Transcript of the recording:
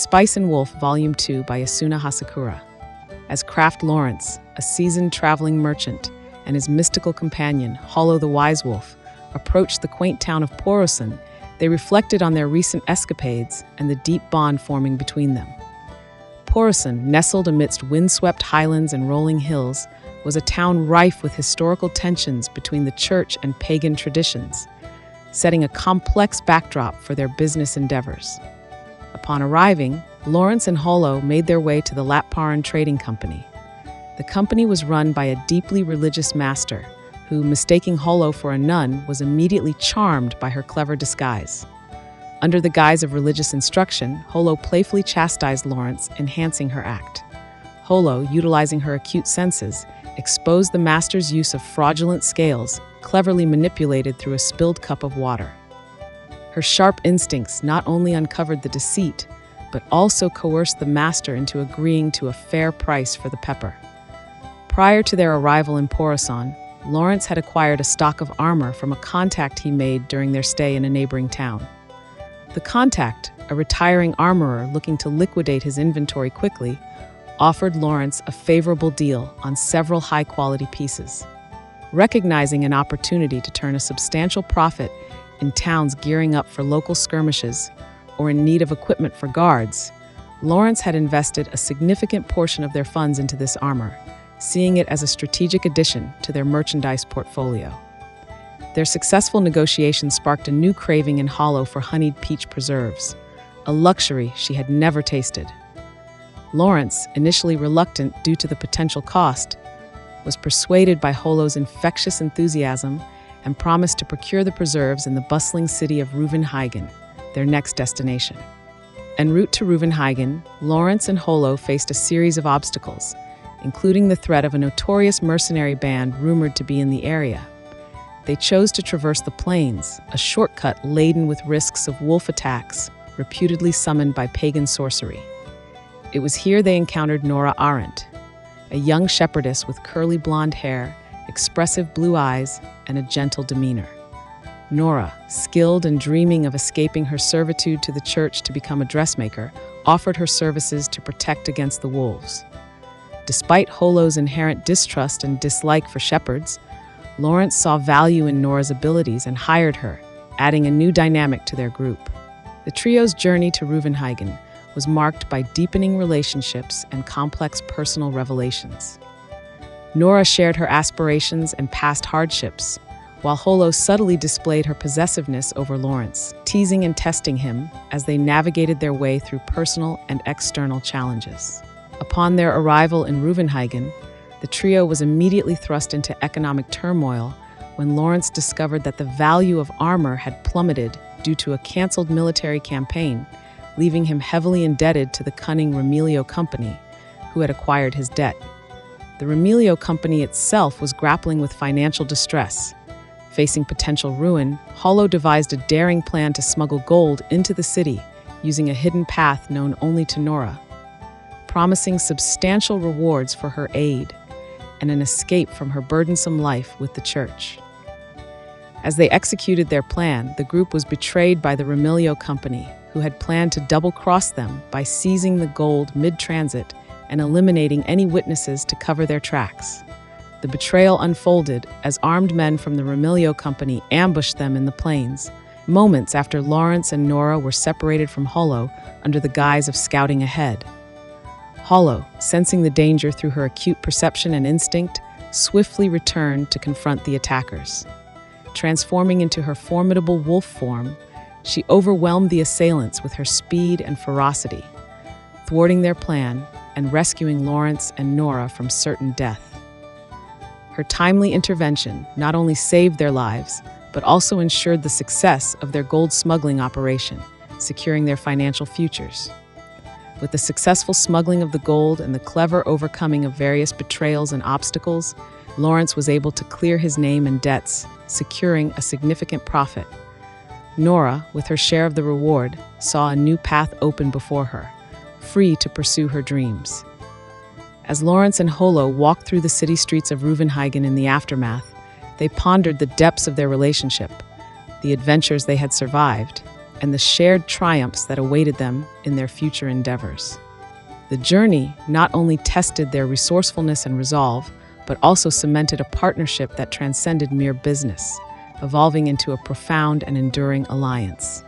Spice and Wolf Volume 2 by Isuna Hasekura. As Craft Lawrence, a seasoned traveling merchant, and his mystical companion, Hollow the Wise Wolf, approached the quaint town of Porosan, they reflected on their recent escapades and the deep bond forming between them. Porosan, nestled amidst windswept highlands and rolling hills, was a town rife with historical tensions between the church and pagan traditions, setting a complex backdrop for their business endeavors. Upon arriving, Lawrence and Hollow made their way to the Lapparan Trading Company. The company was run by a deeply religious master who, mistaking Hollow for a nun, was immediately charmed by her clever disguise. Under the guise of religious instruction, Hollow playfully chastised Lawrence, enhancing her act. Hollow, utilizing her acute senses, exposed the master's use of fraudulent scales, cleverly manipulated through a spilled cup of water. Her sharp instincts not only uncovered the deceit, but also coerced the master into agreeing to a fair price for the pepper. Prior to their arrival in Porosan, Lawrence had acquired a stock of armor from a contact he made during their stay in a neighboring town. The contact, a retiring armorer looking to liquidate his inventory quickly, offered Lawrence a favorable deal on several high-quality pieces. Recognizing an opportunity to turn a substantial profit in towns gearing up for local skirmishes or in need of equipment for guards, Lawrence had invested a significant portion of their funds into this armor, seeing it as a strategic addition to their merchandise portfolio. Their successful negotiations sparked a new craving in Hollow for honeyed peach preserves, a luxury she had never tasted. Lawrence, initially reluctant due to the potential cost, was persuaded by Hollow's infectious enthusiasm and promised to procure the preserves in the bustling city of Reuvenhaugen, their next destination. En route to Reuvenhaugen, Lawrence and Hollow faced a series of obstacles, including the threat of a notorious mercenary band rumored to be in the area. They chose to traverse the plains, a shortcut laden with risks of wolf attacks, reputedly summoned by pagan sorcery. It was here they encountered Nora Arendt, a young shepherdess with curly blonde hair, expressive blue eyes, and a gentle demeanor. Nora, skilled and dreaming of escaping her servitude to the church to become a dressmaker, offered her services to protect against the wolves. Despite Hollow's inherent distrust and dislike for shepherds, Lawrence saw value in Nora's abilities and hired her, adding a new dynamic to their group. The trio's journey to Reuvenhaugen was marked by deepening relationships and complex personal revelations. Nora shared her aspirations and past hardships, while Hollow subtly displayed her possessiveness over Lawrence, teasing and testing him as they navigated their way through personal and external challenges. Upon their arrival in Reuvenhaugen, the trio was immediately thrust into economic turmoil when Lawrence discovered that the value of armor had plummeted due to a canceled military campaign, leaving him heavily indebted to the cunning Remilio Company, who had acquired his debt. The Remilio Company itself was grappling with financial distress. Facing potential ruin, Hollow devised a daring plan to smuggle gold into the city using a hidden path known only to Nora, promising substantial rewards for her aid and an escape from her burdensome life with the church. As they executed their plan, the group was betrayed by the Remilio Company, who had planned to double-cross them by seizing the gold mid-transit and eliminating any witnesses to cover their tracks. The betrayal unfolded as armed men from the Remilio Company ambushed them in the plains, moments after Lawrence and Nora were separated from Hollow under the guise of scouting ahead. Hollow, sensing the danger through her acute perception and instinct, swiftly returned to confront the attackers. Transforming into her formidable wolf form, she overwhelmed the assailants with her speed and ferocity, thwarting their plan and rescuing Lawrence and Nora from certain death. Her timely intervention not only saved their lives, but also ensured the success of their gold smuggling operation, securing their financial futures. With the successful smuggling of the gold and the clever overcoming of various betrayals and obstacles, Lawrence was able to clear his name and debts, securing a significant profit. Nora, with her share of the reward, saw a new path open before her, free to pursue her dreams. As Lawrence and Hollow walked through the city streets of Reuvenhaugen in the aftermath, they pondered the depths of their relationship, the adventures they had survived, and the shared triumphs that awaited them in their future endeavors. The journey not only tested their resourcefulness and resolve, but also cemented a partnership that transcended mere business, evolving into a profound and enduring alliance.